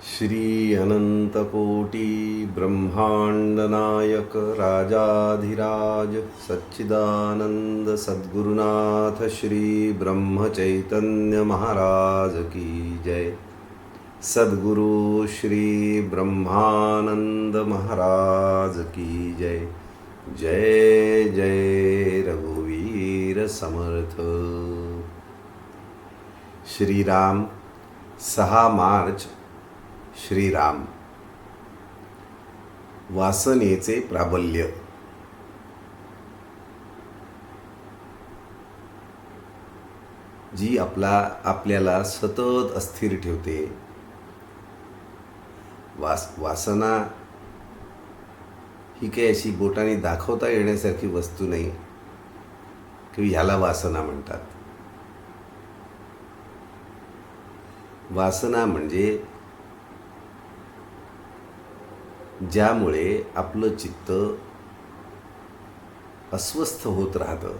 श्री अनंतकोटि ब्रह्मांड नायक राजाधिराज सच्चिदानंद सद्गुरुनाथ श्री ब्रह्म चैतन्य महाराज की जय। सद्गुरु श्री ब्रह्मानंद महाराज की जय। जय जय रघुवीर समर्थ। श्रीराम 6 मार्च। श्रीराम वासनेचे प्राबल्य। जी आपल्याला सतत अस्थिर ठेवते। वासना ही काही अशी बोटाने दाखवता येण्यासारखी वस्तू नाही की ह्याला वासना म्हणतात। वासना म्हणजे ज्यामुळे आपलं चित्त अस्वस्थ होत राहतं।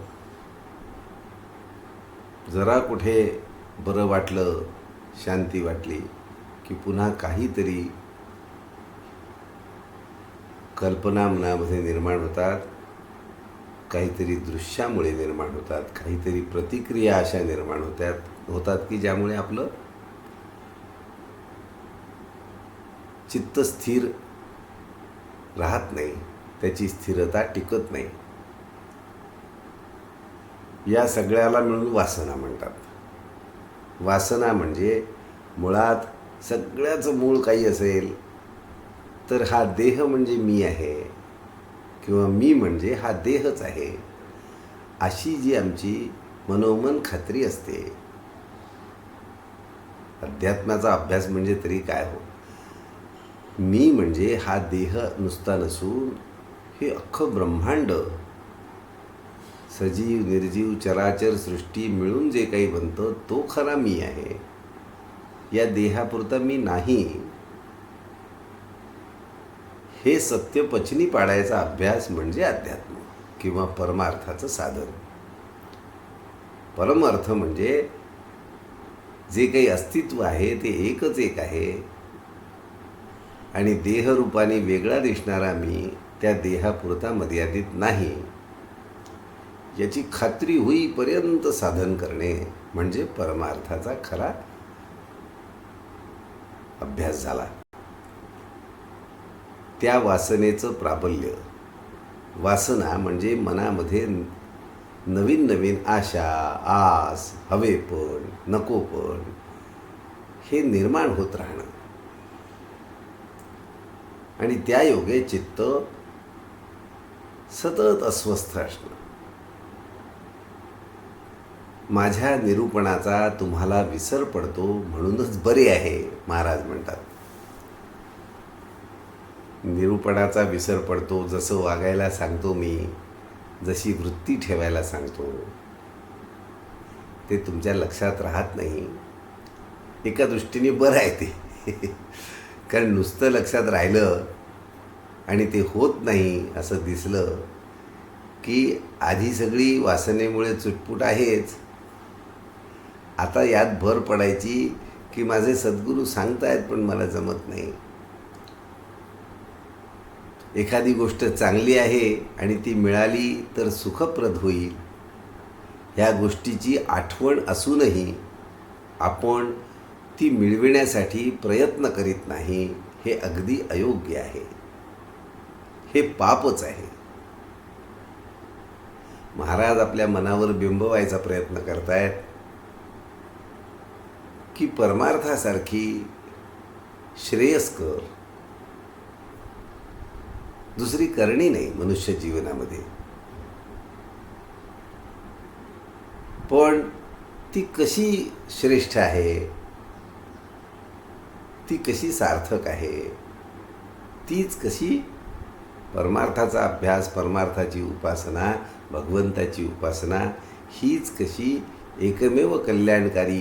जरा कुठे बरं वाटलं, शांती वाटली की पुन्हा काहीतरी कल्पना मनामध्ये निर्माण होतात, काहीतरी दृश्यामुळे निर्माण होतात, काहीतरी प्रतिक्रिया अशा निर्माण होतात की ज्यामुळे आपलं चित्त स्थिर राहत नाही, त्याची स्थिरता टिकत नाही। या सगळ्याला मिळून वासना म्हणतात। वासना म्हणजे मुळात सगळ्याचं मूळ काही असेल तर हा देह म्हणजे मी आहे किंवा मी म्हणजे हा देहच आहे, अशी जी आमची मनोमन खात्री असते। अध्यात्माचा अभ्यास म्हणजे तरी काय हो, मी म्हणजे हा देह नुसता नसून हे अख्खं ब्रह्मांड, सजीव निर्जीव चराचर सृष्टी मिळून जे काही बनतं तो खरा मी आहे। या देहापुरता मी नाही, हे सत्य पचनी पाडायचा अभ्यास म्हणजे अध्यात्म किंवा परमार्थाचं साधन। परमार्थ म्हणजे जे काही अस्तित्व आहे ते एकच एक आहे आणि देहरूपाने वेगळा दिसणारा मी त्या देहापुरता मर्यादित नाही, याची खात्री होईपर्यंत साधन करणे म्हणजे परमार्थाचा खरा अभ्यास झाला। त्या वासनेचं प्राबल्य। वासना म्हणजे मनामध्ये नवीन नवीन आशा, आस, हवेपण, नकोपण हे निर्माण होत राहणं आणि त्या योगे चित्त सतत अस्वस्थ असणं। माझ्या निरूपणाचा तुम्हाला विसर पडतो म्हणूनच बरे आहे, महाराज म्हणतात। निरूपणाचा विसर पडतो, जसं वागायला सांगतो मी, जशी वृत्ती ठेवायला सांगतो ते तुमच्या लक्षात राहत नाही। एका दृष्टीने बरं आहे ते कारण नुसतं लक्षात राहिलं आणि ते होत नाही असं दिसलं की आधी सगळी वासनेमुळे चुटपुट आहेच, आता यात भर पडायची की माझे सद्गुरू सांगतायत पण मला जमत नाही। एखादी गोष्ट चांगली आहे आणि ती मिळाली तर सुखप्रद होईल, ह्या गोष्टीची आठवण असूनही आपण ती मिळविण्यासाठी प्रयत्न करीत नाही, हे अगदी अयोग्य आहे, हे पापच आहे। महाराज आपल्या मनावर बिंबवायचा प्रयत्न करतायत की परमार्थासारखी श्रेयस्कर दुसरी करणी नाही मनुष्य जीवनामध्ये, पण ती कशी श्रेष्ठ आहे, ती कशी सार्थक आहे, तीच कशी परमार्थाचा अभ्यास, परमार्थाची उपासना, भगवंताची उपासना हीच कशी एकमेव कल्याणकारी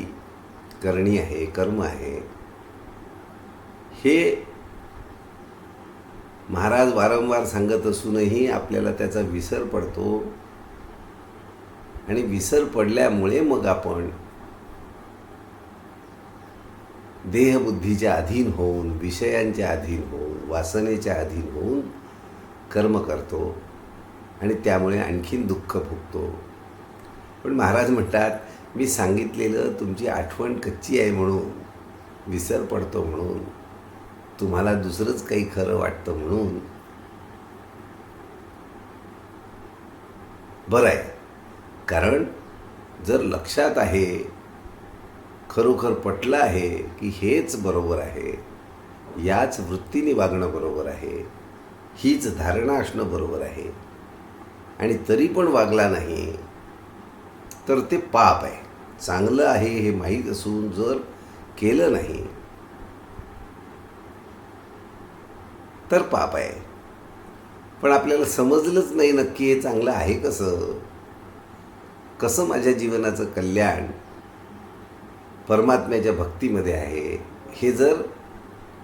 करणी आहे, कर्म आहे, हे महाराज वारंवार सांगत असूनही आपल्याला त्याचा विसर पडतो आणि विसर पडल्यामुळे मग आपण देहबुद्धीच्या अधीन होऊन, विषयांच्या अधीन होऊन, वासनेच्या अधीन होऊन कर्म करतो आणि त्यामुळे आणखीन दुःख भोगतो. पण महाराज म्हणतात, मी सांगितलेलं तुमची आठवण कच्ची आहे म्हणून, विसर पडतो म्हणून, तुम्हाला दुसरंच काही खरं वाटतं म्हणून बरं आहे. कारण जर लक्षात आहे, खरोखर पटलं आहे की हेच बरोबर आहे, याच वृत्तीने वागणं बरोबर आहे, हीच धारणा असणं बरोबर आहे, आणि तरी पण वागला नाही तर ते पाप आहे. चांगलं आहे हे माहीत असून जर केलं नाही तर पाप आहे. पण आपल्याला समजलंच नाही नक्की हे चांगलं आहे कसं माझ्या जीवनाचं कल्याण परमात्म्याच्या भक्तीमध्ये आहे हे जर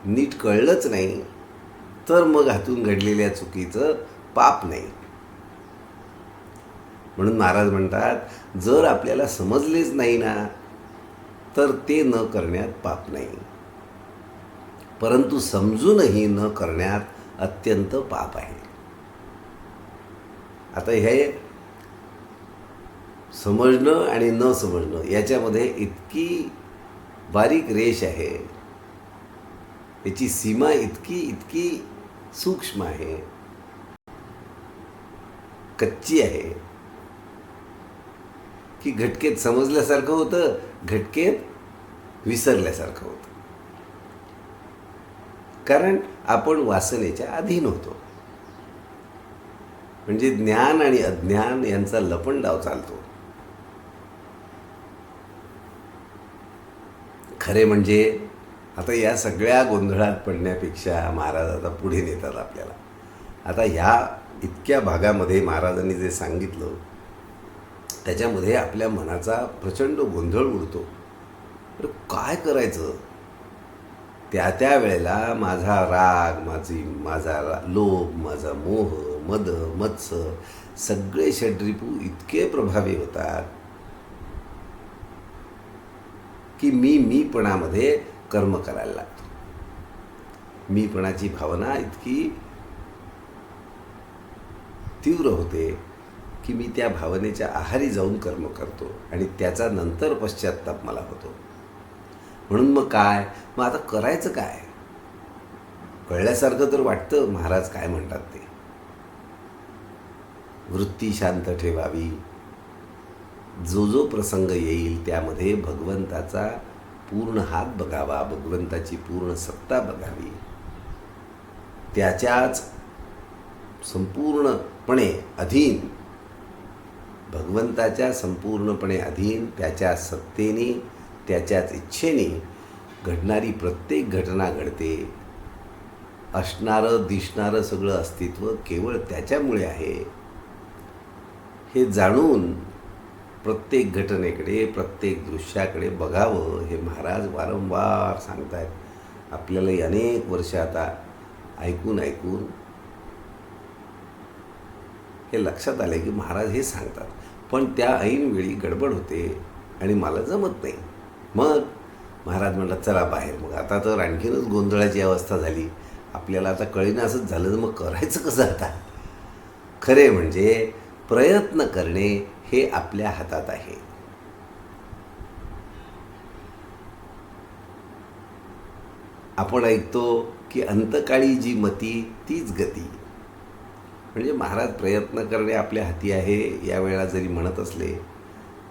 नीट कळलंच नाही तर मग हातून घडलेल्या चुकीचं पाप नाही. म्हणून महाराज म्हणतात, जर आपल्याला समजलेच नाही ना तर ते न करण्यात पाप नाही, परंतु समजूनही न करण्यात अत्यंत पाप आहे. आता हे समजणं आणि न समजणं याच्यामध्ये इतकी बारीक रेष आहे, याची सीमा इतकी सूक्ष्म आहे, कच्ची आहे की घटकेत समजल्यासारखं होतं, घटकेत विसरल्यासारखं होतं. कारण आपण वासनेच्या अधीन होतो. म्हणजे ज्ञान आणि अज्ञान यांचा लपंडाव चालतो. खरे म्हणजे आता या सगळ्या गोंधळात पडण्यापेक्षा महाराज आता पुढे नेतात आपल्याला. आता ह्या इतक्या भागामध्ये महाराजांनी जे सांगितलं त्याच्यामध्ये आपल्या मनाचा प्रचंड गोंधळ उडतो. तर काय करायचं? त्या वेळेला माझा राग, माझा लोभ, माझा मोह, मद, मत्सर सगळे षड्रिपू इतके प्रभावी होतात की मीपणामध्ये कर्म करायला लागतो. मीपणाची भावना इतकी तीव्र होते की मी त्या भावनेच्या आहारी जाऊन कर्म करतो आणि त्याचा नंतर पश्चात्ताप मला होतो. म्हणून मग आता करायचं काय? कळल्यासारखं तर वाटतं महाराज काय म्हणतात ते, वृत्ती शांत ठेवावी, जो प्रसंग येईल त्यामध्ये भगवंताचा पूर्ण हात बघावा, भगवंताची पूर्ण सत्ता बघावी, त्याच्याच संपूर्णपणे अधीन, भगवंताच्या संपूर्णपणे अधीन, त्याच्या सत्तेने, त्याच्याच इच्छेने घडणारी प्रत्येक घटना घडते. असणारं दिसणारं सगळं अस्तित्व केवळ त्याच्यामुळे आहे हे जाणून प्रत्येक घटनेकडे, प्रत्येक दृश्याकडे बघावं हे महाराज वारंवार सांगतायत. आपल्याला अनेक वर्ष आता ऐकून हे लक्षात आले की महाराज हे सांगतात. पण त्या ऐनवेळी गडबड होते आणि मला जमत नाही. मग महाराज म्हणतात, चला बाहेर. मग आता तर आणखीनच गोंधळाची अवस्था झाली. आपल्याला आता कळेना असंच झालं, तर मग करायचं कसं आता? खरे म्हणजे प्रयत्न करणे हे आपल्या हातात आहे. आपण ऐकतो की अंतकाळी जी मती तीच गती. म्हणजे महाराज प्रयत्न करणे आपल्या हाती आहे यावेळेला जरी म्हणत असले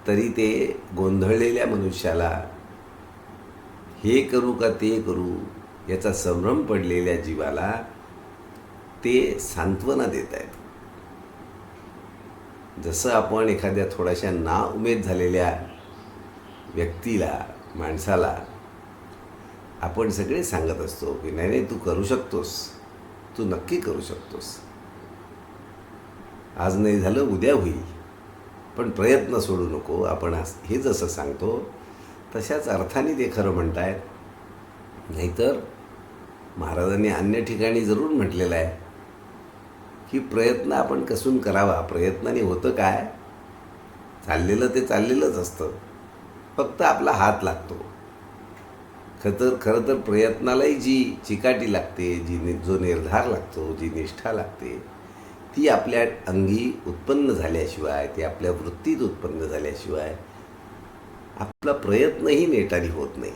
तरी ते गोंधळलेल्या मनुष्याला हे करू का ते करू याचा संभ्रम पडलेल्या जीवाला ते सांत्वना देत आहेत. जसं आपण एखाद्या थोड्याशा नाउमेद झालेल्या व्यक्तीला, माणसाला आपण सगळे सांगत असतो की नाही तू करू शकतोस, तू नक्की करू शकतोस, आज नाही झालं उद्या होईल, पण प्रयत्न सोडू नको. आपण हे जसं सांगतो तशाच अर्थाने ते खरं म्हणतायत. नाहीतर महाराजांनी अन्य ठिकाणी जरूर म्हटलेलं आहे की प्रयत्न आपण कसून करावा. प्रयत्नाने होतं काय? चाललेलं ते चाललेलंच असतं, फक्त आपला हात लागतो. खरं तर प्रयत्नालाही जी चिकाटी लागते, जो निर्धार लागतो, जी निष्ठा लागते, ती आपल्या अंगी उत्पन्न झाल्याशिवाय, ती आपल्या वृत्तीत उत्पन्न झाल्याशिवाय आपला प्रयत्नही नेटाने होत नाही.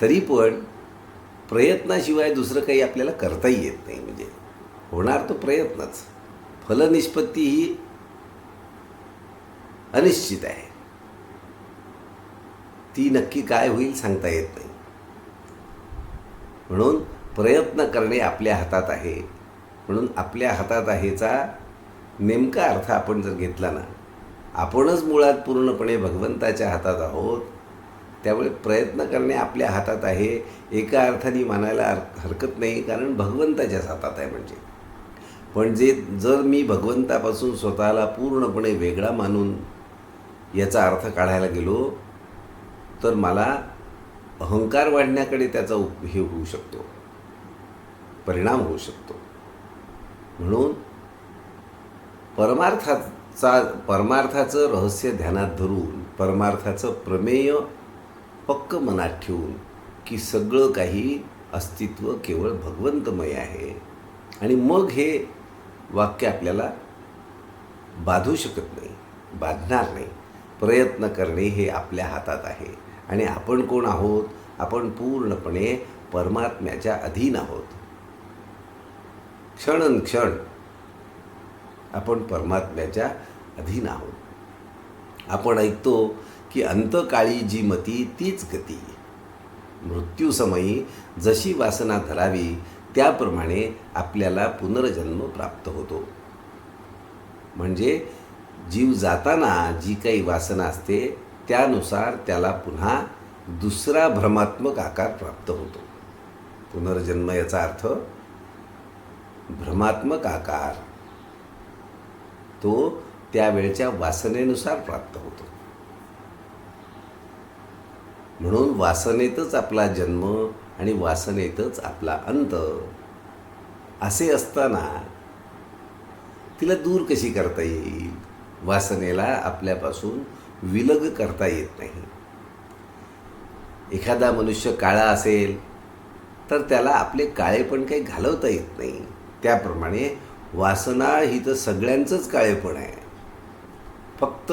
तरी पण प्रयत्नाशिवाय दुसरं काही आपल्याला करताही येत नाही. म्हणजे होणार तो प्रयत्नच. फलनिष्पत्ती ही अनिश्चित आहे. ती नक्की काय होईल सांगता येत नाही. म्हणून प्रयत्न करणे आपल्या हातात आहे. म्हणून आपल्या हातात आहेचा नेमका अर्थ आपण जर घेतला ना, आपणच मुळात पूर्णपणे भगवंताच्या हातात आहोत. त्यामुळे प्रयत्न करणे आपल्या हातात आहे एका अर्थाने मानायला हरकत नाही, कारण भगवंताच्याच हातात आहे. पण जर मी भगवंतापासून स्वतःला पूर्णपणे वेगळा मानून याचा अर्थ काढायला गेलो तर मला अहंकार वाढण्याकडे त्याचा हे होऊ शकतो, परिणाम होऊ शकतो. म्हणून परमार्थाचं रहस्य ध्यानात धरून, परमार्थाचं प्रमेय पक्क मनात ठेवून की सगळं काही अस्तित्व केवळ भगवंतमय आहे, आणि मग हे वाक्य आपल्याला बाधू शकत नाही, बाधणार नाही. प्रयत्न करणे हे आपल्या हातात आहे. आणि आपण कोण आहोत? आपण पूर्णपणे परमात्म्याच्या अधीन आहोत. क्षण आपण परमात्म्याच्या अधीन आहोत. आपण ऐकतो की अंतकाळी जी मती तीच गती. मृत्यूसमयी जशी वासना धरावी त्याप्रमाणे आपल्याला पुनर्जन्म प्राप्त होतो. म्हणजे जीव जाताना जी काही वासना असते त्यानुसार त्याला पुन्हा दुसरा भ्रमात्मक आकार प्राप्त होतो. पुनर्जन्म याचा अर्थ भ्रमात्मक आकार, तो त्यावेळच्या वासनेनुसार प्राप्त होतो. म्हणून वासनेतच आपला जन्म आणि वासनेतच आपला अंत असे असताना तिला दूर कशी करता येईल? वासनेला आपल्यापासून विलग करता येत नाही. एखादा मनुष्य काळा असेल तर त्याला आपले काळेपण काही घालवता येत नाही. त्याप्रमाणे वासना ही तर सगळ्यांचंच काळेपण आहे. फक्त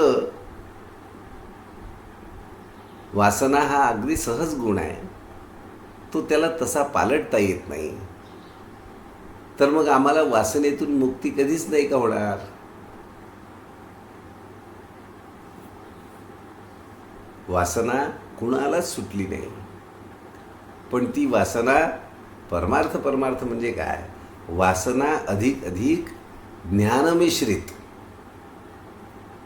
वासना हा अगदी सहज गुण आहे, तो त्याला तसा पालटता येत नाही. तर मग आम्हाला वासनेतून मुक्ती कधीच नाही का होणार? वासना कुणालाच सुटली नाही. पण ती वासना परमार्थ म्हणजे काय? वासना अधिक ज्ञानमिश्रित,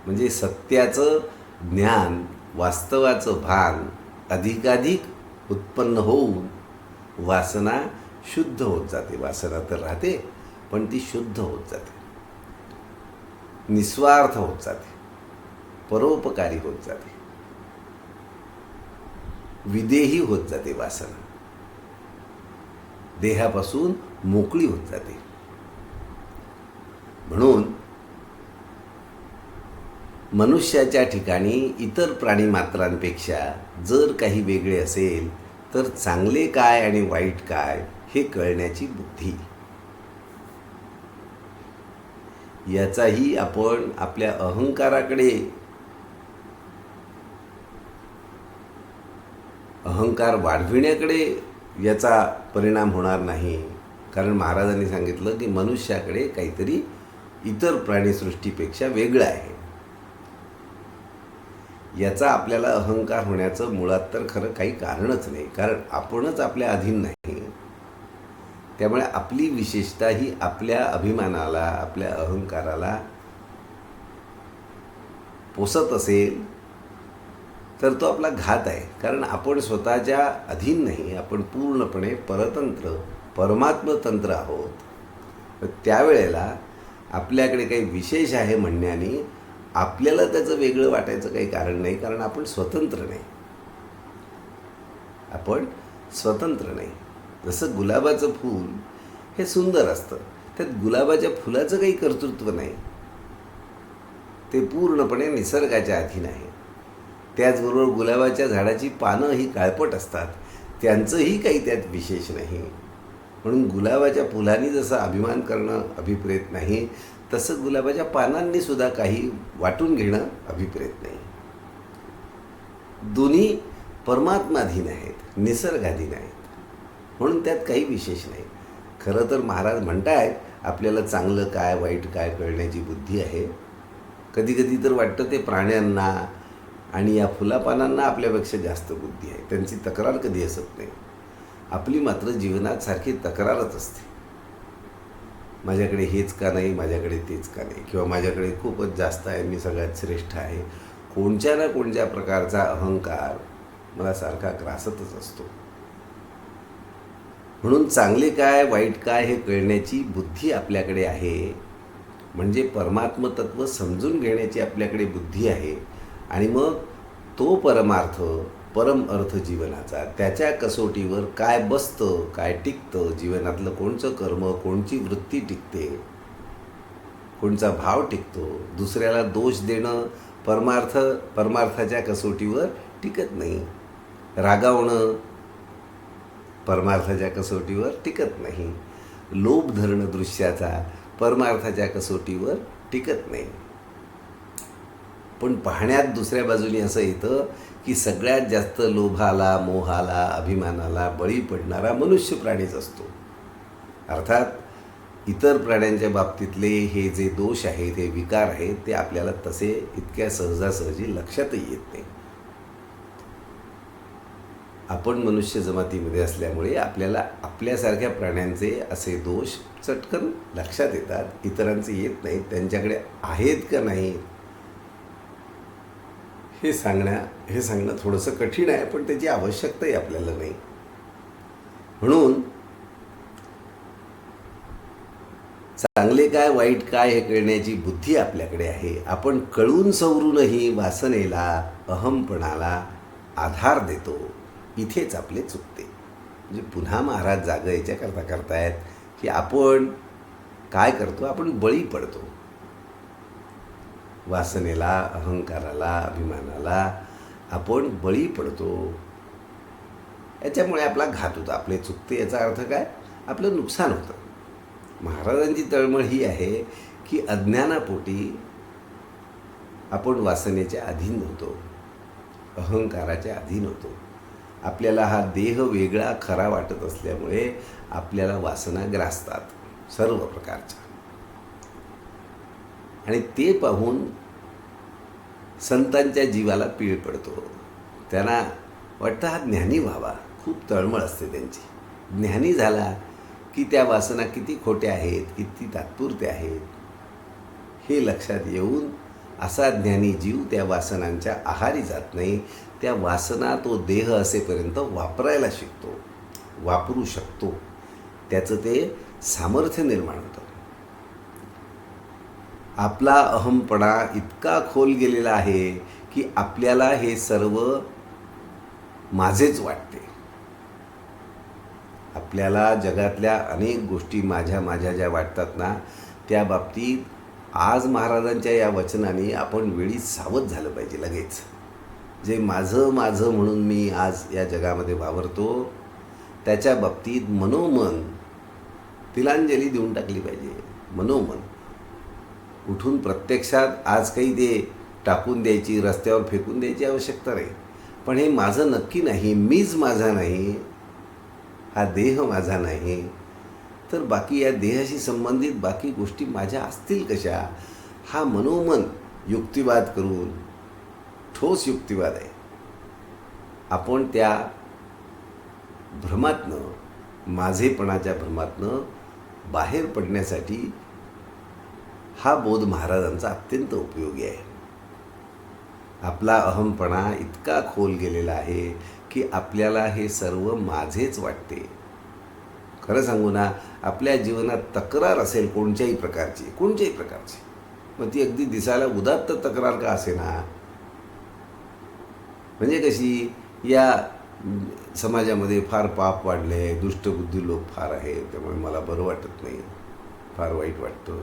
म्हणजे सत्याचं ज्ञान, वास्तवाचं भान अधिकाधिक उत्पन्न होऊन वासना शुद्ध होत जाते. वासना तर राहते पण ती शुद्ध होत जाते, निस्वार्थ होत जाते, परोपकारी होत जाते, विदेही होत जाते. वासना देहापासून मोकळी होत जाते. म्हणून मनुष्याच्या ठिकाणी इतर प्राणीमात्रांपेक्षा जर काही वेगळे असेल तर चांगले काय आणि वाईट काय हे कळण्याची बुद्धी, याचाही आपण आपल्या अहंकाराकडे, अहंकार वाढविण्याकडे याचा परिणाम होणार नाही. कारण महाराजांनी सांगितलं की मनुष्याकडे काहीतरी इतर प्राणीसृष्टीपेक्षा वेगळं आहे. याचा आपल्याला अहंकार होण्याचं मुळात तर खरं काही कारणच नाही, कारण आपणच आपल्या अधीन नाही. त्यामुळे आपली विशेषता ही आपल्या अभिमानाला, आपल्या अहंकाराला पोसत असेल तर तो आपला घात आहे. कारण आपण स्वतःच्या अधीन नाही, आपण पूर्णपणे परतंत्र, परमात्मतंत्र आहोत. त्यावेळेला आपल्याकडे काही विशेष आहे म्हणण्याने आपल्याला त्याचं वेगळं वाटायचं काही कारण नाही, कारण आपण स्वतंत्र नाही. आपण स्वतंत्र नाही. जसं गुलाबाचं फूल हे सुंदर असतं, त्यात गुलाबाच्या फुलाचं काही कर्तृत्व नाही, ते पूर्णपणे निसर्गाच्या अधीन आहे. त्याचबरोबर गुलाबाच्या झाडाची पानं ही काळपट असतात, त्यांचंही काही त्यात विशेष नाही. म्हणून गुलाबाच्या फुलांनी जसं अभिमान करणं अभिप्रेत नाही, तसं गुलाबाच्या पानांनी सुद्धा काही वाटून घेणं अभिप्रेत नाही. दोन्ही परमात्माधीन आहेत, निसर्गाधीन आहेत, म्हणून त्यात काही विशेष नाही. खरं तर महाराज म्हणतायत आपल्याला चांगलं काय वाईट काय कळण्याची बुद्धी आहे. कधी कधी तर वाटतं ते प्राण्यांना आणि या फुलापानांना आपल्यापेक्षा जास्त बुद्धी आहे. त्यांची तक्रार कधी असत नाही. आपली मात्र जीवनात सारखी तक्रारच असते. माझ्याकडे हेच का नाही, माझ्याकडे तेच का नाही, किंवा माझ्याकडे खूपच जास्त आहे, मी सगळ्यात श्रेष्ठ आहे. कोणत्या ना कोणत्या प्रकारचा अहंकार मला सारखा ग्रासतच असतो. म्हणून चांगले काय वाईट काय हे कळण्याची बुद्धी आपल्याकडे आहे, म्हणजे परमात्मतत्व समजून घेण्याची आपल्याकडे बुद्धी आहे. आणि मग तो परमार्थ परम अर्थ जीवनाचा, त्याच्या कसोटीवर काय बसतं, काय टिकतं, जीवनातलं कोणचं कर्म, कोणची वृत्ती टिकते, कोणचा भाव टिकतो. दुसऱ्याला दोष देणं परमार्थाच्या कसोटीवर टिकत नाही. रागावणं परमार्थाच्या कसोटीवर टिकत नाही. लोभ धरणं दृश्याचा परमार्थाच्या कसोटीवर टिकत नाही. पण पाहण्यात दुसऱ्या बाजूने असं येतं की सगळ्यात जास्त लोभाला, मोहाला, अभिमानाला बळी पडणारा मनुष्य प्राणीच असतो. अर्थात इतर प्राण्यांच्या बाबतीतले हे जे दोष आहेत, हे विकार आहेत, ते आपल्याला तसे इतक्या सहजासहजी लक्षातही येत नाही. आपण मनुष्य जमातीमध्ये असल्यामुळे आपल्याला आपल्यासारख्या प्राण्यांचे असे दोष चटकन लक्षात येतात, इतरांचे येत नाहीत. त्यांच्याकडे आहेत का नाहीत हे सांगणं थोडंसं कठीण आहे, पण त्याची आवश्यकताही आपल्याला नाही. म्हणून चांगले काय वाईट काय हे कळण्याची बुद्धी आपल्याकडे आहे. आपण कळून सवरूनही वासनेला, अहमपणाला आधार देतो. इथेच आपले चुकते. म्हणजे पुन्हा महाराज जागं याच्याकरता करतायत की आपण काय करतो, आपण बळी पडतो. वासनेला, अहंकाराला, अभिमानाला आपण बळी पडतो. याच्यामुळे आपला घात होतो, आपले चुकते. याचा अर्थ काय, आपलं नुकसान होतं. महाराजांची तळमळ ही आहे की अज्ञानापोटी आपण वासनेच्या अधीन होतो, अहंकाराच्या अधीन होतो. आपल्याला हा देह वेगळा खरा वाटत असल्यामुळे आपल्याला वासना ग्रासतात सर्व प्रकारच्या. आणि ते पाहून संतांच्या जीवाला पीळ पडतो. त्यांना वाटतं हा ज्ञानी व्हावा. खूप तळमळ असते त्यांची. ज्ञानी झाला की त्या वासना किती खोट्या आहेत, किती तात्पुरत्या आहेत हे लक्षात येऊन असा ज्ञानी जीव त्या वासनांच्या आहारी जात नाही. त्या वासना तो देह असेपर्यंत वापरायला शिकतो, वापरू शकतो. त्याचं ते सामर्थ्य निर्माण होतं. आपला अहमपणा इतका खोल गेलेला आहे की आपल्याला हे सर्व माझेच वाटते. आपल्याला जगातल्या अनेक गोष्टी माझ्या ज्या वाटतात ना, त्या बाबतीत आज महाराजांच्या या वचनाने आपण वेळी सावध झालं पाहिजे. लगेच जे माझं म्हणून मी आज या जगामध्ये वावरतो, त्याच्या बाबतीत मनोमन तिलांजली देऊन टाकली पाहिजे. मनोमन उठून प्रत्यक्षात आज काही ते टाकून द्यायची, रस्त्यावर फेकून द्यायची आवश्यकता नाही. पण हे माझं नक्की नाही, मीच माझा नाही, हा देह माझा नाही, तर बाकी या देहाशी संबंधित बाकी गोष्टी माझ्या असतील कशा, हा मनोमन युक्तिवाद करून, ठोस युक्तिवाद आहे. आपण त्या भ्रमातनं, माझेपणाच्या भ्रमातनं बाहेर पडण्यासाठी हा बोध महाराजांचा अत्यंत उपयोगी आहे. आपला अहमपणा इतका खोल गेलेला आहे की आपल्याला हे सर्व माझेच वाटते. खरं सांगू ना, आपल्या जीवनात तक्रार असेल कोणत्याही प्रकारची, मग ती अगदी दिसायला उदात्त तक्रार का असेना, म्हणजे कशी, या समाजामध्ये फार पाप वाढले, दुष्टबुद्धी लोक फार आहेत, त्यामुळे मला बरं वाटत नाही, फार वाईट वाटतं.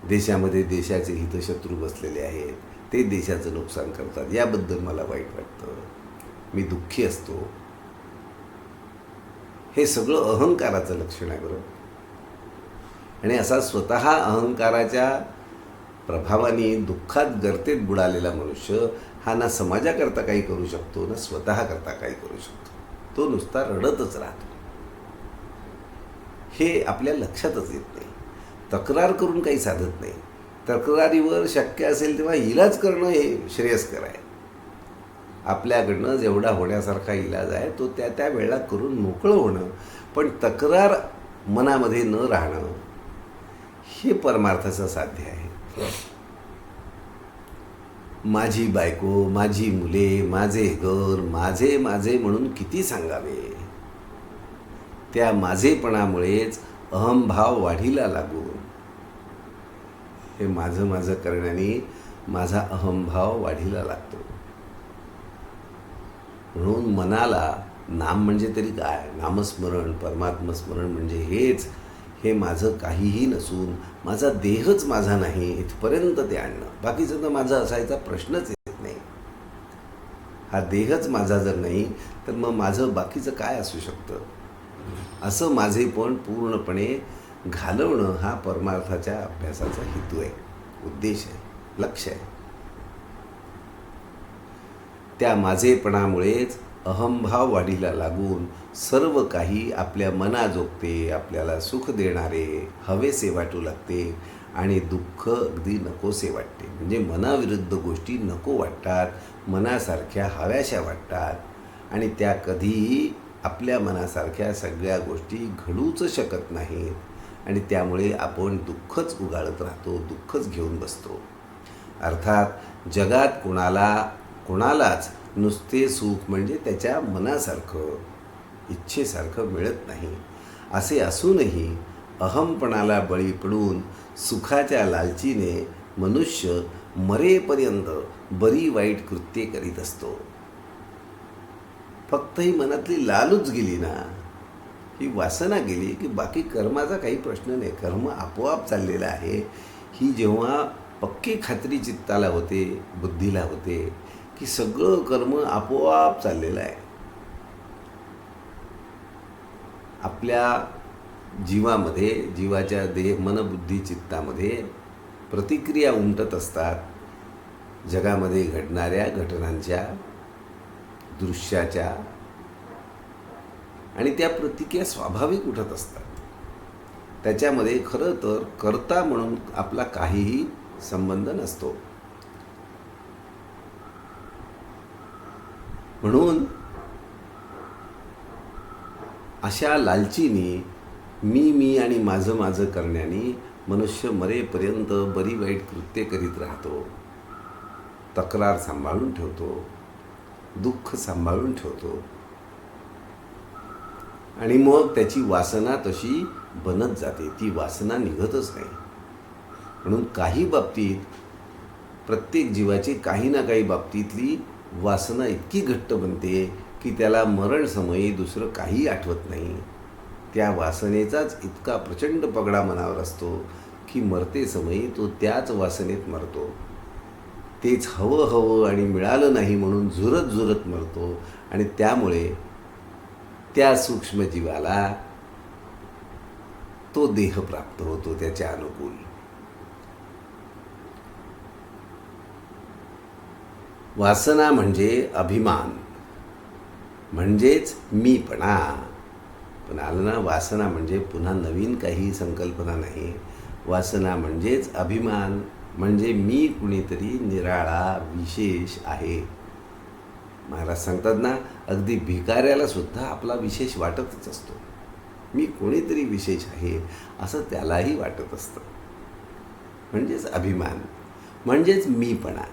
देशामध्ये देशाचे हितशत्रू बसलेले आहेत, ते देशाचं नुकसान करतात. याबद्दल मला वाईट वाटतं. मी दुःखी असतो. हे सगळं अहंकाराचं लक्षण आहे बरं. आणि असा स्वतः अहंकाराच्या प्रभावाने दुःखात गर्तेत बुडालेला मनुष्य हा ना समाजाकरता काही करू शकतो, ना स्वतःकरता काही करू शकतो. तो नुसता रडतच राहतो. हे आपल्या लक्षातच येत नाही. तक्रार करून काही साधत नाही. तक्रारीवर शक्य असेल तेव्हा इलाज करणं हे श्रेयस्कर आहे. आपल्याकडनं जेवढा होण्यासारखा इलाज आहे तो त्या त्या वेळेला करून मोकळं होणं. पण तक्रार मनामध्ये न राहणं हे परमार्थाचं साध्य आहे. माझी बायको, माझी मुले, माझे घर, माझे माझे म्हणून किती सांगावे. त्या माझेपणामुळेच अहंभाव वाढीला लागून हे माझं माझं करण्याने माझा अहंभाव वाढीला लागतो. म्हणून मनाला नाम म्हणजे तरी काय, नामस्मरण, परमात्मस्मरण म्हणजे हेच, हे माझं काहीही नसून माझा देहच माझा नाही इथपर्यंत ते आणणं. बाकीचं तर माझा असायचा प्रश्नच येत नाही. हा देहच माझा जर नाही तर मग माझं बाकीचं काय असू शकतं. असं माझेपण पूर्णपणे घालवणं हा परमार्थाच्या अभ्यासाचा हेतू आहे, उद्देश आहे, लक्ष्य आहे. त्या माझेपणामुळेच अहंभाव वाढीला लागून सर्व काही आपल्या मनाजोगते, आपल्याला सुख देणारे हवेसे वाटू लागते आणि दुःख अगदी नकोसे वाटते. म्हणजे मनाविरुद्ध गोष्टी नको वाटतात, मनासारख्या हव्याशा वाटतात आणि त्या कधीही आपल्या मनासारख्या सगळ्या गोष्टी घडूच शकत नाहीत आणि त्यामुळे आपण दुःखच उगाळत राहतो, दुःखच घेऊन बसतो. अर्थात जगात कोणालाच नुसते सुख म्हणजे त्याच्या मनासारखं, इच्छेसारखं मिळत नाही. असे असूनही अहंपणाला बळी पडून सुखाच्या लालचीने मनुष्य मरेपर्यंत बरी वाईट कृत्ये करीत असतो. फक्त ही मनातली लालूच गेली ना, ही वासना गेली की बाकी कर्माचा काही प्रश्न नाही. कर्म आपोआप चाललेलं आहे. ही जेव्हा पक्की खात्री चित्ताला होते, बुद्धीला होते की सगळं कर्म आपोआप चाललेलं आहे. आपल्या जीवामध्ये, जीवाच्या देह मनबुद्धी चित्तामध्ये प्रतिक्रिया उमटत असतात जगामध्ये घडणाऱ्या घटनांच्या, दृश्याच्या, आणि त्या प्रतिक्रिया स्वाभाविक उठत असतात. त्याच्यामध्ये खरं तर कर्ता म्हणून आपला काहीही संबंध नसतो. म्हणून अशा लालचीने मी आणि माझं माझं करण्याने मनुष्य मरेपर्यंत बरी वाईट कृत्ये करीत राहतो. तक्रार सांभाळून ठेवतो, दुःख सांभाळून ठेवतो आणि मग त्याची वासना तशी बनत जाते. ती वासना निघतच नाही. म्हणून काही बाबतीत, प्रत्येक जीवाची काही ना काही बाबतीतली वासना इतकी घट्ट बनते की त्याला मरणसमयी दुसरं काही आठवत नाही. त्या वासनेचाच इतका प्रचंड पगडा मनावर असतो की मरते समयी तो त्याच वासनेत मरतो. तेच हवं आणि मिळालं नाही म्हणून झुरत मरतो आणि त्यामुळे त्या सूक्ष्मजीवाला तो देह प्राप्त होतो त्याच्या अनुकूल. वासना म्हणजे अभिमान, म्हणजेच मीपणा. पण आलं ना, वासना म्हणजे पुन्हा नवीन काही संकल्पना नाही. वासना म्हणजेच अभिमान, म्हणजे मी कुणीतरी निराळा विशेष आहे. महाराज सांगतात ना, अगदी भिकाऱ्याला सुद्धा आपला विशेष वाटतच असतो. मी कोणीतरी विशेष आहे असं त्यालाही वाटत असतं. म्हणजेच अभिमान, म्हणजेच मीपणा.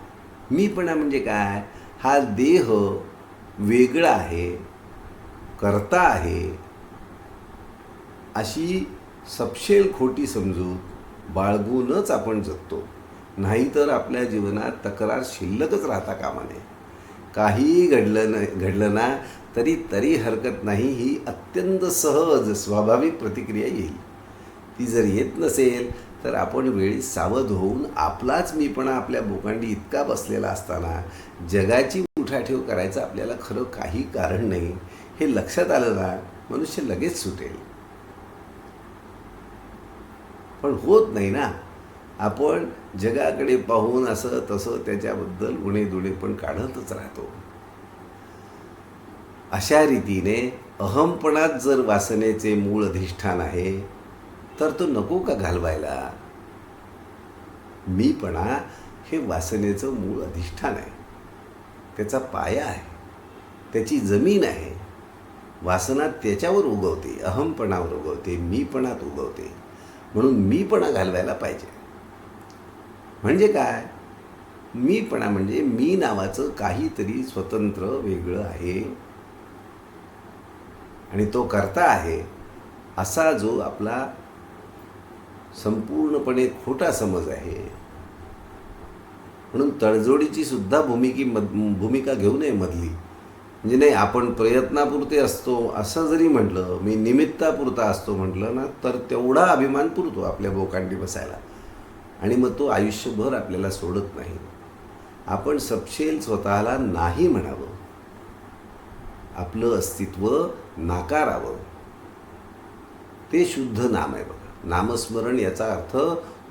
मीपणा म्हणजे काय? हा देह वेगळा आहे, कर्ता आहे, अशी सपशेल खोटी समजूत बाळगूनच आपण जगतो. नाहीतर आपल्या जीवनात तक्रार शिल्लकच राहता कामा नये. काहीही घडलं ना तरी हरकत नाही, ही अत्यंत सहज स्वाभाविक प्रतिक्रिया येईल. ती जर येत नसेल तर आपण वेळी सावध होऊन आपलाच मीपणा आपल्या बोकांडी इतका बसलेला असताना जगाची उठाठेव करायचं आपल्याला खरं काही कारण नाही हे लक्षात आलं ना, मनुष्य लगेच सुटेल. पण होत नाही ना. आपण जगाकडे पाहून असं तसं त्याच्याबद्दल उणेदुणे पण काढतच राहतो. अशा रीतीने अहमपणात जर वासनेचे मूळ अधिष्ठान आहे तर तो नको का घालवायला. मीपणा हे वासनेचं मूळ अधिष्ठान आहे, त्याचा पाया आहे, त्याची जमीन आहे. वासना त्याच्यावर उगवते, अहमपणावर उगवते, मीपणात उगवते. म्हणून मीपणा घालवायला पाहिजे. म्हणजे काय? मीपणा म्हणजे मी नावाचं काहीतरी स्वतंत्र वेगळं आहे आणि तो करता आहे असा जो आपला संपूर्णपणे खोटा समज आहे. म्हणून तडजोडीची सुद्धा भूमिका घेऊ नये मधली. म्हणजे नाही आपण प्रयत्नापुरते असतो असं जरी म्हटलं, मी निमित्तापुरता असतो म्हटलं ना, तर तेवढा अभिमान पुरतो आपल्या बोकांडी बसायला आणि मग तो आयुष्यभर आपल्याला सोडत नाही. आपण सपशेल स्वतःला नाही म्हणावं, आपलं अस्तित्व नाकारावं. ते शुद्ध नाम आहे बघा. नामस्मरण याचा अर्थ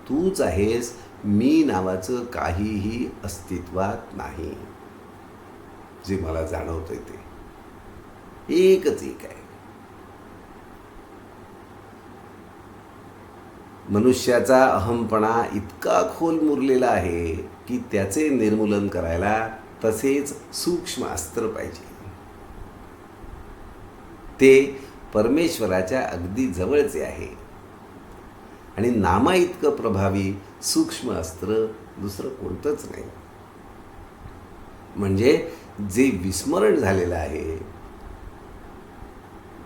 तूच आहेस, मी नावाचं काहीही अस्तित्वात नाही. जे मला जाणवतंय ते एकच एक आहे. मनुष्याचा अहमपणा इतका खोल मुरलेला आहे की त्याचे निर्मूलन करायला तसेच सूक्ष्म अस्त्र पाहिजे. ते परमेश्वराच्या अगदी जवळचे आहे आणि नामा इतकं प्रभावी सूक्ष्म अस्त्र दुसरं कोणतंच नाही. म्हणजे जे विस्मरण झालेलं आहे,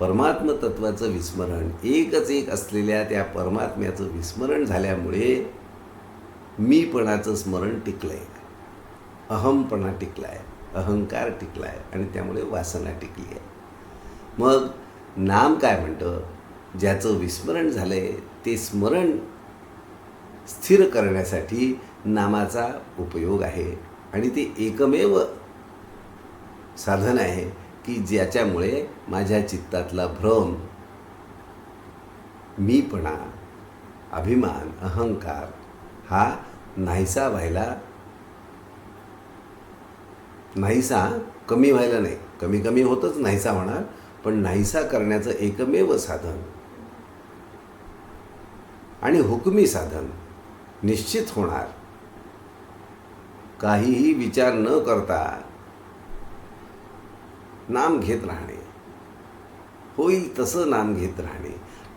परमात्म तत्वाचं विस्मरण, एकच एक असलेल्या त्या परमात्म्याचं विस्मरण झाल्यामुळे मीपणाचं स्मरण टिकलंय, अहमपणा टिकलाय, अहंकार टिकलाय आणि त्यामुळे वासना टिकली आहे. मग नाम काय म्हणतं? ज्याचं विस्मरण झालंय ते स्मरण स्थिर करण्यासाठी नामाचा उपयोग आहे आणि ते एकमेव साधन आहे की ज्याच्यामुळे माझ्या चित्तातला भ्रम, मीपणा, अभिमान, अहंकार हा नाहीसा व्हायला, नाहीसा कमी व्हायला नाही, कमी कमी होतच नाहीसा होणार, पण नाहीसा करण्याचं एकमेव साधन आणि हुकमी साधन निश्चित होणार. काहीही विचार न करता नाम घेत राहणे, होईल तसं नाम घेत राहणे,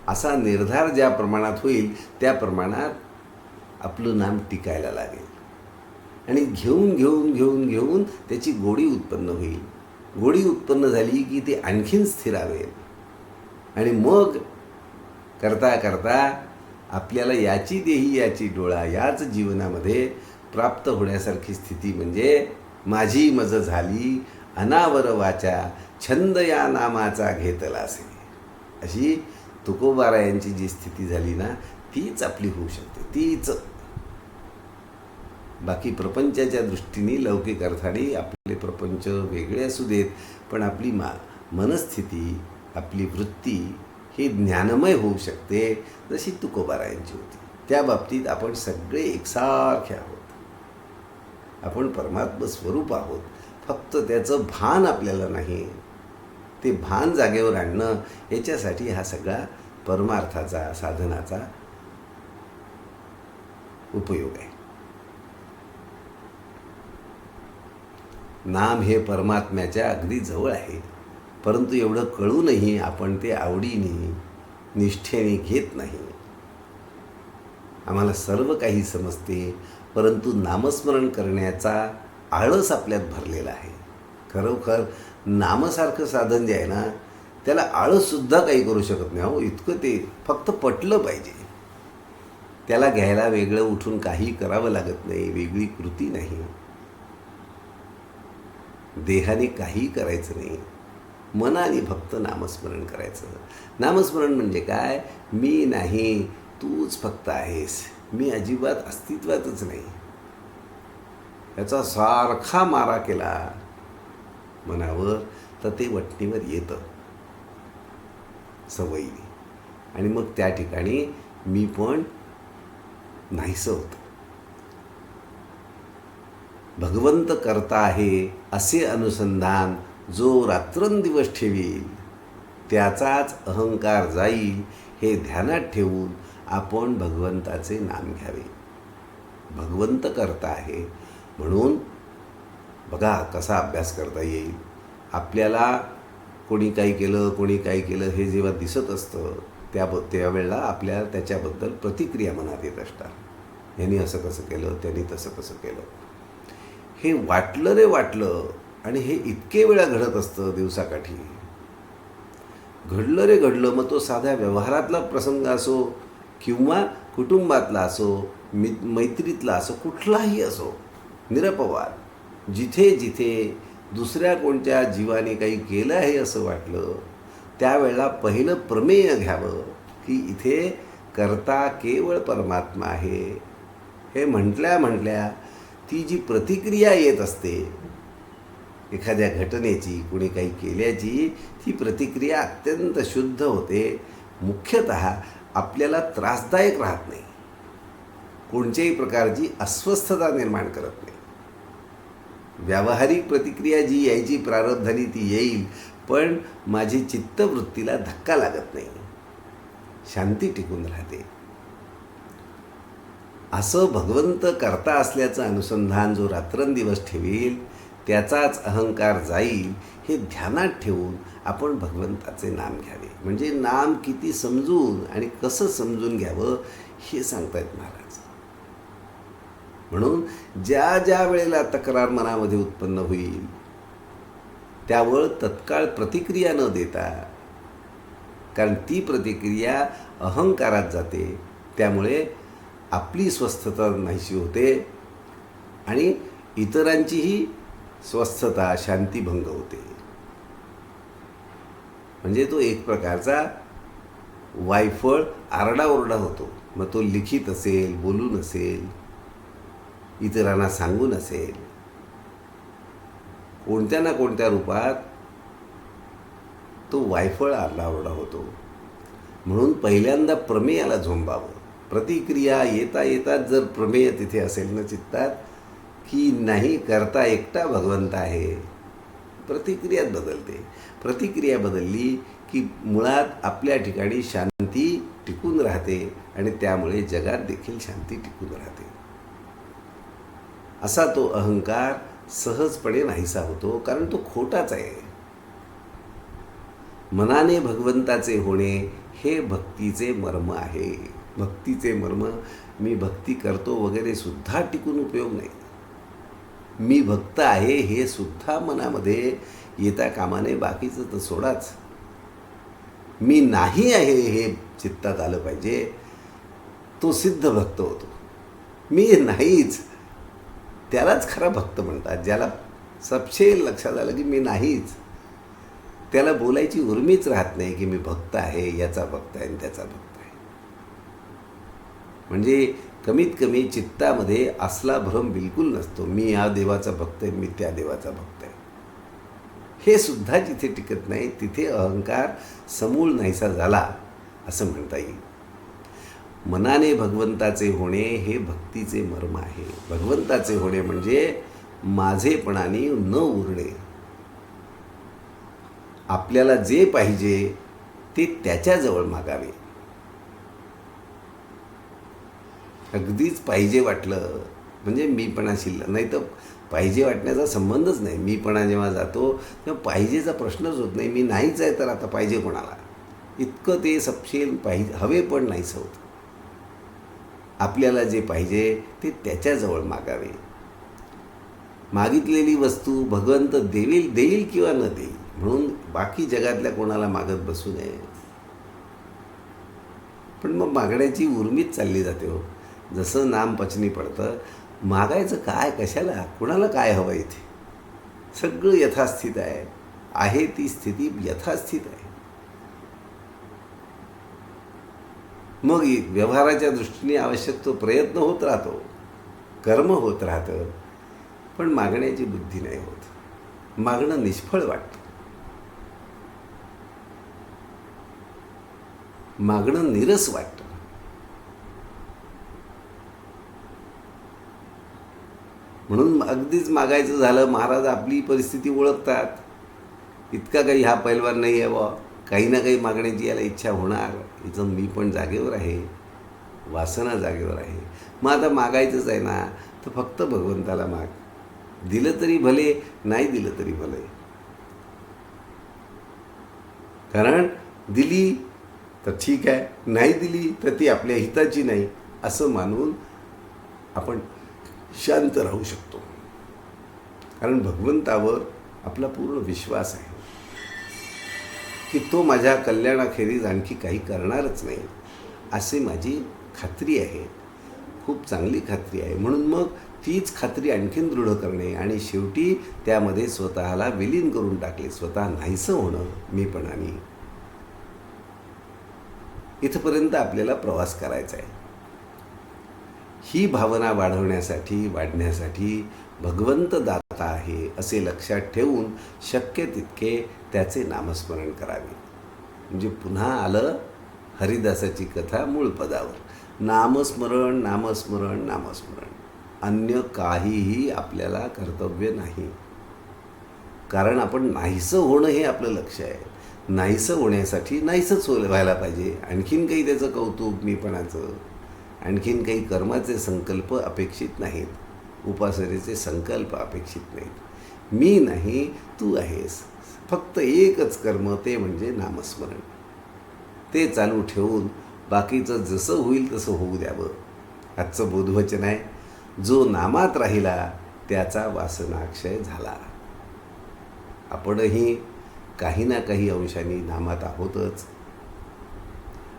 असा निर्धार ज्या प्रमाणात होईल त्या प्रमाणात आपलं नाम टिकायला लागेल आणि घेऊन घेऊन घेऊन घेऊन त्याची गोडी उत्पन्न होईल. गोडी उत्पन्न झाली की ते आणखीन स्थिरावेल आणि मग करता करता आपल्याला याची देही याची डोळा याच जीवनामध्ये प्राप्त होण्यासारखी स्थिती म्हणजे माझी मज झाली अनावर वाचा छंद या नामाचा घेतला असे, अशी तुकोबारायांची जी स्थिती झाली ना तीच आपली होऊ शकते. तीच बाकी प्रपंचाच्या दृष्टीने लौकिक अर्थाने आपले प्रपंच वेगळे असू देत, पण आपली मनस्थिती, आपली वृत्ती ही ज्ञानमय होऊ शकते जशी तुकोबारायांची होती. त्या बाबतीत आपण सगळे एकसारखे आहोत. आपण परमात्म स्वरूप आहोत, फक्त त्याचं भान आपल्याला नाही. ते भान जागेवर आणणं याच्यासाठी हा सगळा परमार्थाचा, साधनाचा उपयोग आहे. नाम हे परमात्म्याच्या अगदी जवळ आहे, परंतु एवढं कळूनही आपण ते आवडीने, निष्ठेने घेत नाही. आम्हाला सर्व काही समजते, परंतु नामस्मरण करण्याचा आळस आपल्यात भरलेला आहे. खरोखर नामसारखं साधन जे आहे ना त्याला आळससुद्धा काही करू शकत नाही हो. इतकं ते फक्त पटलं पाहिजे. त्याला घ्यायला वेगळं उठून काही करावं लागत नाही, वेगळी कृती नाही, देहाने काही करायचं नाही, मनाने फक्त नामस्मरण करायचं. नामस्मरण म्हणजे काय? मी नाही, तूच फक्त आहेस. मी अजिबात अस्तित्वातच नाही, याचा सारखा मारा केला मनावर तर ते वटणीवर येतं सवयीने, आणि मग त्या ठिकाणी मी पण नाहीसं होतं. भगवंत करता आहे असे अनुसंधान जो रात्रंदिवस ठेवील त्याचाच अहंकार जाईल, हे ध्यानात ठेवून आपण भगवंताचे नाम घ्यावे. भगवंत करता आहे म्हणून बघा कसा अभ्यास करता येईल. आपल्याला कोणी काही केलं कोणी काही केलं हे जेव्हा दिसत असतं त्यावेळेला आपल्याला त्याच्याबद्दल प्रतिक्रिया मनात येत असतात. ह्यांनी असं कसं केलं, त्यांनी तसं कसं केलं, हे वाटलं रे वाटलं, आणि हे इतके वेळा घडत असतं दिवसाकाठी. घडलं रे घडलं, मग तो साध्या व्यवहारातला प्रसंग असो किंवा कुटुंबातला असो, मैत्रीतला असो, कुठलाही असो, निरपवाद जिथे जिथे दुसऱ्या कोणत्या जीवाने काही केलं आहे असं वाटलं त्यावेळेला पहिलं प्रमेय घ्यावं की इथे करता केवळ परमात्मा आहे. हे म्हटल्या ती जी प्रतिक्रिया येत असते एखाद्या घटनेची, कुणी काही केल्याची, ती प्रतिक्रिया अत्यंत शुद्ध होते. मुख्यतः आपल्याला त्रासदायक राहत नाही, कोणत्याही प्रकारची अस्वस्थता निर्माण करत नाही. व्यावहारिक प्रतिक्रिया जी यायची प्रारब्धाने ती येईल, पण माझी चित्तवृत्तीला धक्का लागत नाही, शांती टिकून राहते. असं भगवंत करता असल्याचं अनुसंधान जो रात्रंदिवस ठेवील त्याचाच अहंकार जाईल, हे ध्यानात ठेवून आपण भगवंताचे नाम घ्यावे. म्हणजे नाम किती समजून आणि कसं समजून घ्यावं हे सांगतायत महाराज. म्हणून ज्या ज्या वेळेला तक्रार मनामध्ये उत्पन्न होईल त्यावर तत्काळ प्रतिक्रिया न देता, कारण ती प्रतिक्रिया अहंकारात जाते, त्यामुळे आपली स्वस्थता नाहीशी होते आणि इतरांचीही स्वस्थता, शांतीभंग होते. म्हणजे तो एक प्रकारचा वायफळ आरडाओरडा होतो. मग तो लिखित असेल, बोलून असेल, इतरांना सांगून असेल, कोणत्या ना कोणत्या रूपात तो वायफळ आरडाओरडा होतो. म्हणून पहिल्यांदा प्रमेयाला झोंबावं. प्रतिक्रिया येता येतात जर प्रमेय तिथे असेल ना चित्तात की नाही करता एकटा भगवंत आहे, प्रतिक्रियात बदलते. प्रतिक्रिया बदलली की मुळात आपल्या ठिकाणी शांती टिकून राहते आणि त्यामुळे जगात देखील शांती टिकून राहते. असा तो अहंकार सहजपणे नाहीसा होतो, कारण तो खोटाच आहे. मनाने भगवंताचे होणे हे भक्तीचे मर्म आहे. भक्तीचे मर्म मी भक्ती करतो वगैरे सुद्धा टिकून उपयोग नाही. मी भक्त आहे हे सुद्धा मनामध्ये येता कामाने, बाकीचं तर सोडाच. मी नाही आहे हे चित्तात आलं पाहिजे, तो सिद्ध भक्त होतो. मी नाहीच त्यालाच खरा भक्त म्हणतात. ज्याला सपशेल लक्षात आलं की मी नाहीच, त्याला बोलायची उर्मीच राहत नाही की मी भक्त आहे, याचा भक्त आहे आणि त्याचा भक्त आहे. म्हणजे कमीत कमी चित्तामध्ये असला भ्रम बिलकुल नसतो, मी या देवाचा भक्त आहे, मी त्या देवाचा भक्त आहे. हे सुद्धा जिथे टिकत नाही तिथे अहंकार समूळ नाहीसा झाला असं म्हणता येईल. मनाने भगवंताचे होणे हे भक्तीचे मर्म आहे. भगवंताचे होणे म्हणजे माझेपणाने न उरणे. आपल्याला जे पाहिजे ते त्याच्याजवळ मागावे. अगदीच पाहिजे वाटलं म्हणजे मीपणा शिल्लक नाही, तर पाहिजे वाटण्याचा संबंधच नाही. मीपणा जेव्हा जातो तेव्हा पाहिजेचा प्रश्नच होत नाही. मी नाहीच आहे तर आता पाहिजे कोणाला, इतकं ते सपशेल पाहिजे हवे पण नाहीच होत. आपल्याला जे पाहिजे ते त्याच्याजवळ मागावे. मागितलेली वस्तू भगवंत देईल किंवा न देईल म्हणून बाकी जगातल्या कोणाला मागत बसू नये. पण मग मागण्याची उर्मीच चालली जाते हो. जसं नाम पचनी पडतं, मागायचं काय, कशाला, कोणाला काय हवं, इथे सगळं यथास्थित आहे ती स्थिती यथास्थित आहे. मग व्यवहाराच्या दृष्टीने आवश्यक तो प्रयत्न होत राहतो, कर्म होत राहतं, पण मागण्याची बुद्धी नाही होत. मागणं निष्फळ वाटतं, मागणं निरस वाटतं. म्हणून अगदीच मागायचं झालं, महाराज आपली परिस्थिती ओळखतात. इतका काही हा पैलवान नाही आहे बा, काही ना काही मागण्याची याला इच्छा होणार. इथं मी पण जागेवर आहे, वासना जागेवर आहे. मग आता मागायचंच आहे ना, तर फक्त भगवंताला माग. दिलं तरी भले, नाही दिलं तरी भले. कारण दिली तर ठीक आहे, नाही दिली तर ती आपल्या हिताची नाही असं मानून आपण शांत राहू शकतो. कारण भगवंतावर आपला पूर्ण विश्वास आहे की तो माझ्या कल्याणाखेरीज आणखी काही करणारच नाही, अशी माझी खात्री आहे, खूप चांगली खात्री आहे. म्हणून मग तीच खात्री आणखीन दृढ करणे आणि शेवटी त्यामध्ये स्वतःला विलीन करून टाकले, स्वतः नाहीसं होणं, मीपणाने. इथपर्यंत आपल्याला प्रवास करायचा आहे. ही भावना वाढण्यासाठी भगवंत दाता आहे असे लक्षात ठेवून शक्य तितके त्याचे नामस्मरण करावे. म्हणजे पुन्हा आलं हरिदासाची कथा मूळ पदावर. नामस्मरण, नामस्मरण, नामस्मरण. अन्य काहीही आपल्याला कर्तव्य नाही. कारण आपण नाहीसं होणं हे आपलं लक्ष आहे. नाहीसं होण्यासाठी नाहीसंच व्हायला पाहिजे. आणखीन काही त्याचं कौतुक, मीपणाचं, आणखीन काही कर्माचे संकल्प अपेक्षित नाहीत, उपासनेचे संकल्प अपेक्षित नाहीत. मी नाही, तू आहेस. फक्त एकच कर्म, ते म्हणजे नामस्मरण. ते चालू ठेवून बाकीचं जसं होईल तसं होऊ द्यावं. आजचं बोधवचन आहे, जो नामात राहिला त्याचा वासनाक्षय झाला. आपणही काही ना काही अंशाने नामात आहोतच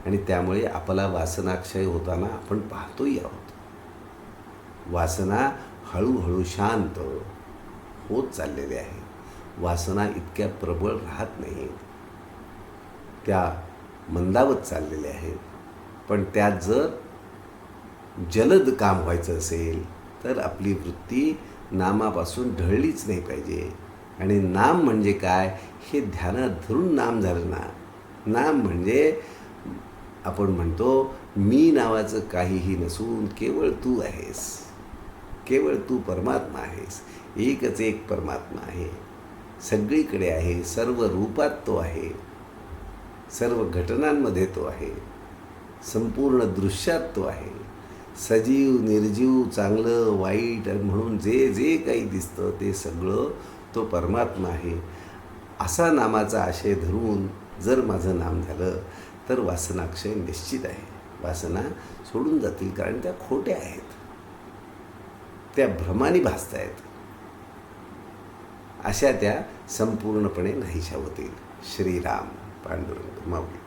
आणि त्यामुळे आपला वासनाक्षय होताना आपण पाहतोही आहोत. वासना हळूहळू शांत होत चाललेल्या आहे. वासना इतक्या प्रबळ राहत नाहीत, त्या मंदावत चाललेल्या आहेत. पण त्यात जर जलद काम व्हायचं असेल तर आपली वृत्ती नामापासून ढळलीच नाही पाहिजे. आणि नाम म्हणजे काय हे ध्यानात धरून नाम झालं ना. नाम म्हणजे आपण म्हणतो मी नावाचं काहीही नसून केवळ तू आहेस, केवळ तू परमात्मा आहेस. एकच एक परमात्मा आहे, सगळीकडे आहे, सर्व रूपात तो आहे, सर्व घटनांमध्ये तो आहे, संपूर्ण दृश्यात तो आहे. सजीव, निर्जीव, चांगलं, वाईट म्हणून जे जे काही दिसतं ते सगळं तो परमात्मा आहे. असा नामाचा आशय धरून जर माझं नाम झालं तर वासनाक्षय निश्चित आहे. वासना सोडून जातील, कारण त्या खोट्या आहेत, त्या भ्रमाने भासत आहेत. अशा त्या संपूर्णपणे नाहीशा होतील. श्रीराम. पांडुरंग माऊली.